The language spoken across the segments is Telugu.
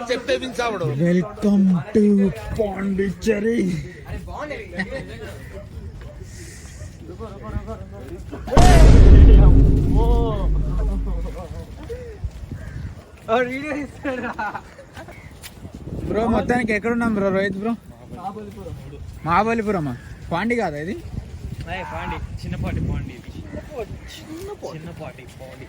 చెప్తే వించావుడు. Welcome to Pondicherry. బ్రో మొత్తానికి ఎక్కడున్నాం బ్రో రోహిత్ బ్రో? మహాబలిపురమా? పాండి కాదా ఇది? పాండి, చిన్నపాటి పాండి. చిన్నపాటి పాండి.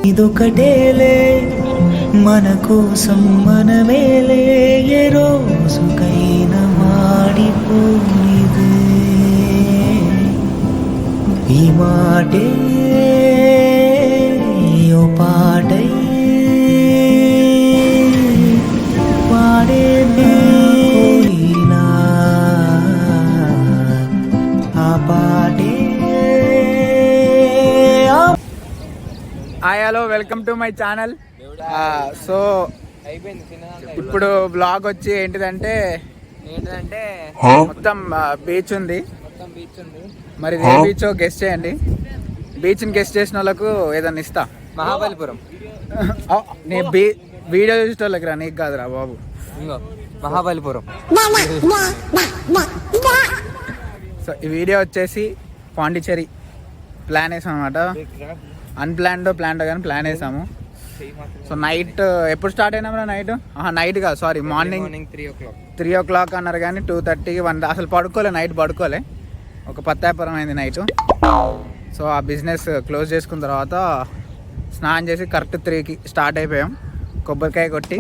ఇదొకటేలే మన కోసం మనమేలే, ఏ రోజుకైనా మాడిపోనిదే ఈ మాటే ఓ పాటై పాడేనా ఆ పాటే. Hi hello, welcome to my channel. So ఇప్పుడు బ్లాగ్ వచ్చి ఏంటిదంటే మొత్తం బీచ్ ఉంది. మరి ఏ బీచ్ గెస్ట్ చేయండి. బీచ్ని గెస్ట్ చేసిన వాళ్ళకు ఏదన్నా ఇస్తా. మహాబలిపురం. నేను వీడియో చూసేటోళ్ళకి రా, నీకు కాదురా బాబు. మహాబలిపురం. సో ఈ వీడియో వచ్చేసి పాండిచ్చేరి ప్లాన్ వేసాం అనమాట. అన్ప్లాన్డ్ కానీ ప్లాన్ వేసాము. సో నైట్ ఎప్పుడు స్టార్ట్ అయినామరా? నైట్ కాదు, సారీ, మార్నింగ్ 3 o'clock అన్నారు. కానీ 2:30, 1 అసలు పడుకోలే, నైట్ పడుకోలే. ఒక పత్తాపురం అయింది నైట్. సో ఆ బిజినెస్ క్లోజ్ చేసుకున్న తర్వాత స్నానం చేసి కరెక్ట్ 3కి స్టార్ట్ అయిపోయాం. కొబ్బరికాయ కొట్టి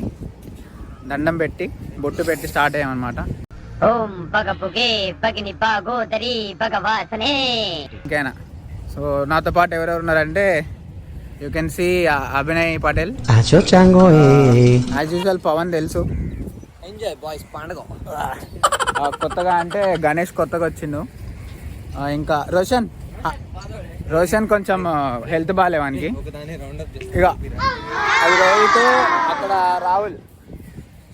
దండం పెట్టి బొట్టు పెట్టి స్టార్ట్ అయ్యాం అనమాట. ఇంకేనా? సో నాతో పాటు ఎవరెవరు ఉన్నారంటే you can see Abhinay Patel, as usual Pavan తెలుసు, ఎంజాయ్ బాయ్స్ పండుగ. కొత్తగా అంటే గణేష్ కొత్తగా వచ్చిండు. ఇంకా రోషన్ కొంచెం హెల్త్ బాగాలేవానికి. ఇక అది రోహిత్, అక్కడ రాహుల్.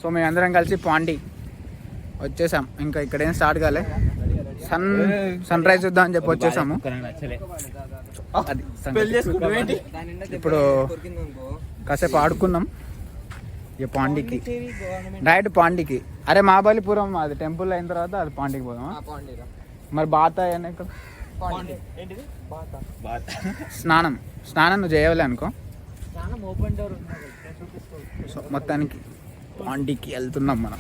సో మేమందరం కలిసి పాండి వచ్చేసాం. ఇంకా ఇక్కడేం స్టార్ట్ కాలే, సన్ రైజ్ చూద్దాం అని చెప్పి వచ్చేసాము. అది ఇప్పుడు కాసేపు ఆడుకున్నాం. ఇక పాండికి డైరెక్ట్ పాండికి. అరే మహాబలిపురం అది టెంపుల్ అయిన తర్వాత అది పాండికి పోదామా? మరి బాత అయినా ఇక్కడ స్నానం నువ్వు చేయలే అనుకో. సో మొత్తానికి పాండికి వెళ్తున్నాం మనం.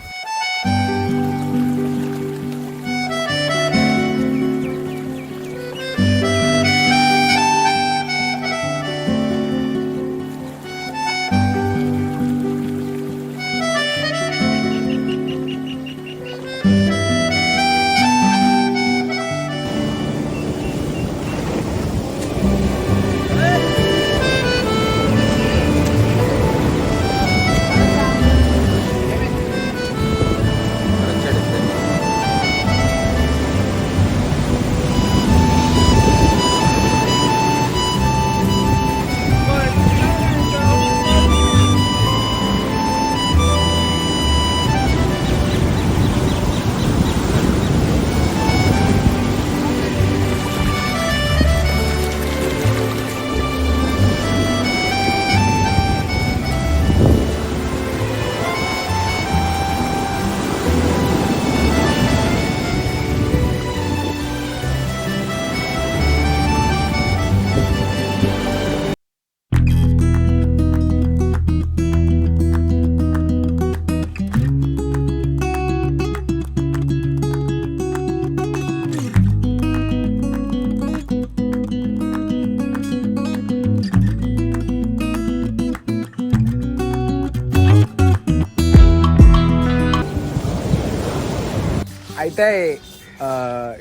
అయితే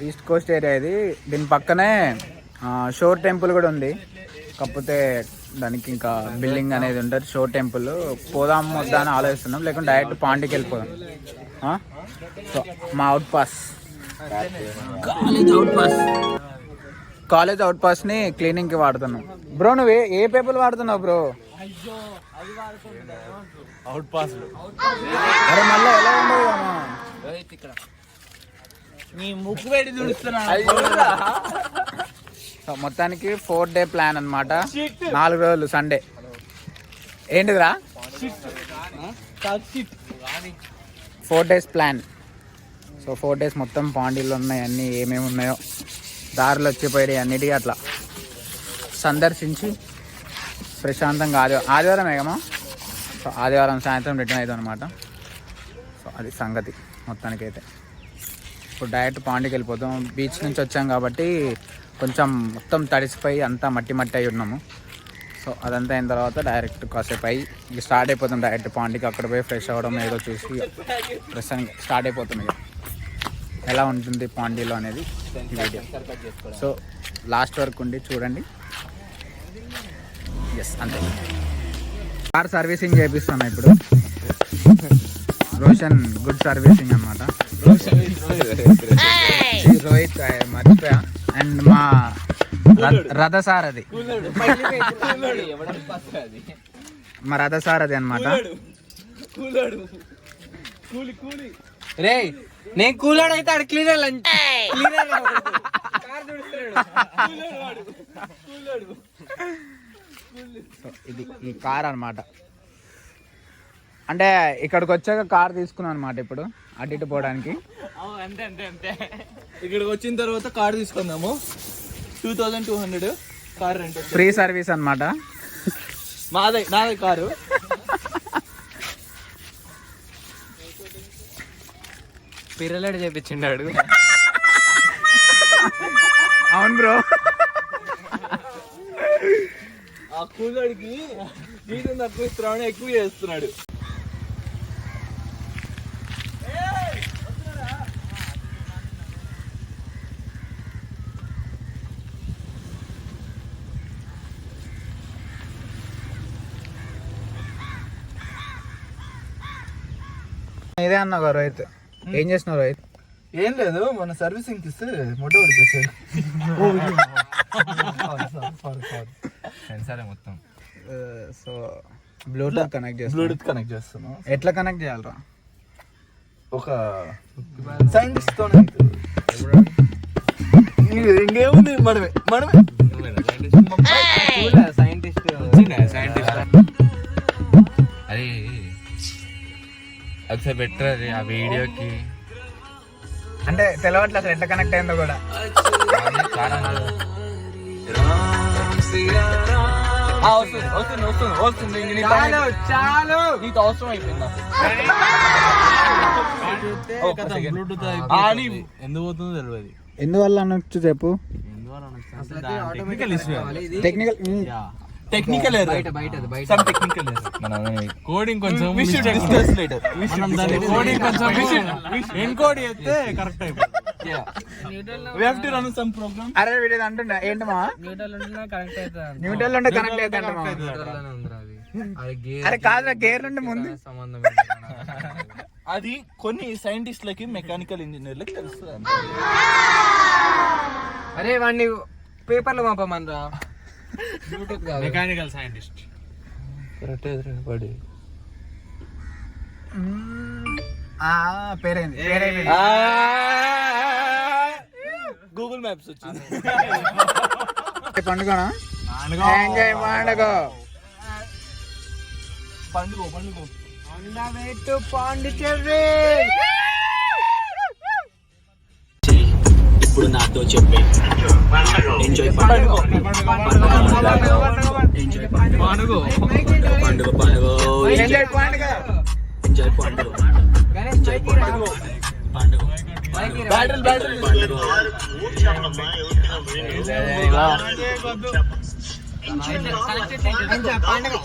ఈస్ట్ కోస్ట్ ఏరియా ఇది. దీని పక్కనే షోర్ టెంపుల్ కూడా ఉంది, కాకపోతే దానికి ఇంకా బిల్డింగ్ అనేది ఉంటుంది. షోర్ టెంపుల్ పోదాం వద్దా అని ఆలోచిస్తున్నాం, లేకుంటే డైరెక్ట్ పాండికి వెళ్ళిపోదాం. సో మా అవుట్ పాస్, కాలేజ్ అవుట్ పాస్ని క్లీనింగ్కి వాడుతున్నాం. బ్రో నువ్వు ఏ పేపర్లు వాడుతున్నావు బ్రో? అవుట్ పాస్ అరే మళ్ళీ ఎలా ఉండదు అమ్మా, నీ ముక్కు పెట్టి తుడుస్తున్నా. మొత్తానికి 4 day ప్లాన్ అన్నమాట. 4 రోజులు సండే. ఏంటిదిరా? 4 days ప్లాన్. సో 4 days మొత్తం పాండీలు ఉన్నాయి, అన్నీ ఏమేమి ఉన్నాయో దారిలో వచ్చిపోయి అన్నిటికీ అట్లా సందర్శించి ప్రశాంతంగా ఆదివారం ఏమో. సో ఆదివారం సాయంత్రం రిటర్న్ అవుతాం అనమాట. సో అది సంగతి మొత్తానికైతే. ఇప్పుడు డైరెక్ట్ పాండికి వెళ్ళిపోతాం. బీచ్ నుంచి వచ్చాం కాబట్టి కొంచెం మొత్తం తడిసిపోయి అంతా మట్టి మట్టి అయి ఉన్నాము. సో అదంతా అయిన తర్వాత డైరెక్ట్ కాసేపు అయ్యి ఇక స్టార్ట్ అయిపోతాం డైరెక్ట్ పాండికి. అక్కడ పోయి ఫ్రెష్ అవ్వడం ఏదో చూసి ప్రస్తుతానికి స్టార్ట్ అయిపోతాం. ఇక ఎలా ఉంటుంది పాండీలో అనేది ఈ వీడియో. సో లాస్ట్ వరకు ఉండి చూడండి. ఎస్ అంతే. కార్ సర్వీసింగ్ చేపిస్తున్నా ఇప్పుడు. రోషన్ గుడ్ సర్వీసింగ్ అన్నమాట. రోహిత్ మర్చిపోయా. అండ్ మా రథ సారథి, మా రథ సారథి అనమాట. రే నేను కూలాడు అయితే ఆడ క్లీనర్ సో ఇది ఈ కార్ అనమాట. అంటే ఇక్కడికి వచ్చాక కార్ తీసుకున్నాను అనమాట ఇప్పుడు అటు ఇటు పోవడానికి. ఇక్కడికి వచ్చిన తర్వాత కార్ తీసుకున్నాము. 2200 కార్ రెంట్, ఫ్రీ సర్వీస్ అనమాట. నాదే కారు. పిర్రలేడు చేపించిండాడు. అవును బ్రో. ఆ కూలడికి జీతం తక్కువ ఇస్తున్నాడు, ఎక్కువ చేస్తున్నాడు. ఇదే అన్నావు రోహిత్. ఏం చేస్తున్నావు రోహిత్? ఏం లేదు, మన సర్వీసింగ్ ఇస్తే మొట్ట పడిపోయాడు. సరే మొత్తం. సో బ్లూటూత్ కనెక్ట్ చేస్తున్నాం. ఎట్లా కనెక్ట్ చేయాలరా? ఒక సైంటిస్ట్ తో ఇంకేముంది, మనమే సైంటిస్ట్. అరే ఒకసారి బెటర్ అది ఆ వీడియోకి. అంటే తెలవట్లే అసలు ఎట్లా కనెక్ట్ అయిందో కూడా. వస్తుంది. చాలు నీకు అవసరం అయిపోయిందా? ఎందుకు పోతుందో తెలియదు. ఎందువల్ల అనొచ్చు చెప్పు. టెక్నికల్ కోడింగ్ కొంచెం ఎన్కోడ్ చేస్తే కరెక్ట్ అయిపోతుంది. అరే వీడి అంటున్నా ఏంటి మా న్యూట్రల్ ఉంటే కనెక్ట్ అయితే అంట. అరే కాదురా, గేర్ నుండి ముందు సంబంధం. అది కొన్ని సైంటిస్టులకి, మెకానికల్ ఇంజనీర్లకి తెలుస్తుంది. అరే వాడిని పేపర్లు పంపమనరా. బ్లూటూత్ కాదు, మెకానికల్ సైంటిస్ట్. పేరేంది? గూగుల్ మ్యాప్స్ వచ్చింది. పండుగనా? ఎంజాయ్ పండుగ పాండిచేరి. ఇప్పుడు నాతో చెప్పే ఎంజాయ్ పండుగ ఎంజాయ్ పండుగ పండుగ పండుగ ఎంజాయ్ పండుగ ఎంజాయ్ పండుగ ఎంజాయ్ పండుగ పండుగ బ్యాటరీ పండుగ పండుగ.